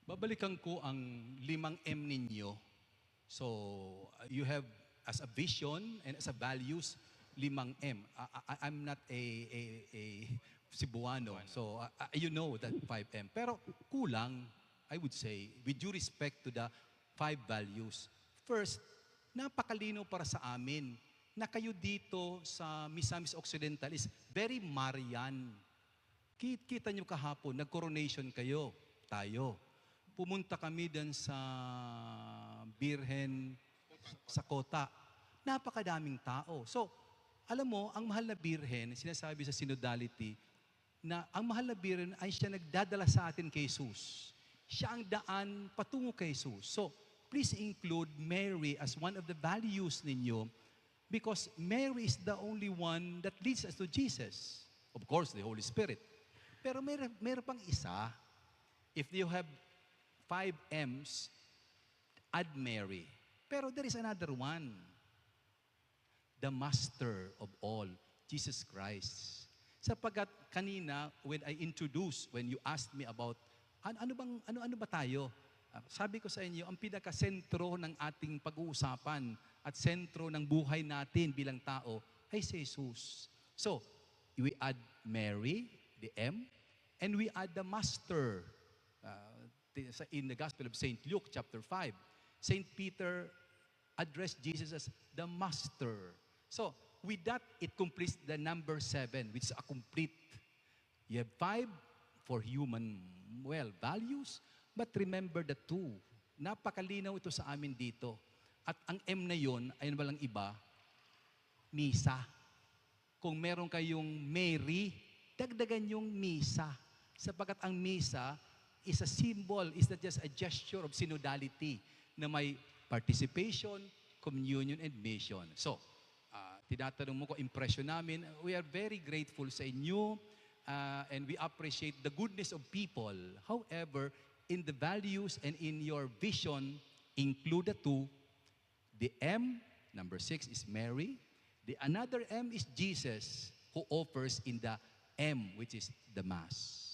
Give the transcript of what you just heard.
Babalikan ko ang 5M ninyo. So, you have as a vision and as a values, 5M. I'm not a Cebuano, so you know that 5M. Pero kulang, I would say, with due respect to the 5 values. First, napakalino para sa amin na kayo dito sa Misamis Occidental is very Marian. Kita nyo kahapon, nag-coronation kayo, tayo. Pumunta kami dun sa Birhen sa Kota. Napakadaming tao. So, alam mo, ang mahal na Birhen, sinasabi sa synodality, na ang mahal na Birhen ay siya nagdadala sa atin kay Jesus. Siya ang daan patungo kay Jesus. So, please include Mary as one of the values ninyo because Mary is the only one that leads us to Jesus. Of course, the Holy Spirit. Pero meron pang isa. If you have 5 M's, add Mary. Pero there is another one. The Master of all, Jesus Christ. Sapagkat kanina, when you asked me about, ano ba tayo? Sabi ko sa inyo, ang pinaka-sentro ng ating pag-uusapan at sentro ng buhay natin bilang tao ay si Jesus. So, we add Mary, the M, and we add the Master. In the Gospel of St. Luke, chapter 5, St. Peter addressed Jesus as the Master. So, with that, it completes the number 7, which is a complete. You have 5 for human, values, but remember the 2. Napakalinaw ito sa amin dito. At ang M na yon ay walang iba, misa. Kung meron kayong Mary, dagdagan yung misa. Sapagkat ang misa is a symbol, is not just a gesture of synodality na may participation, communion, and mission. So, tinatanong mo ko, impression namin, we are very grateful sa inyo and we appreciate the goodness of people. However, in the values and in your vision, include the 2. The M, number 6, is Mary. The another M is Jesus, who offers in the M, which is the Mass.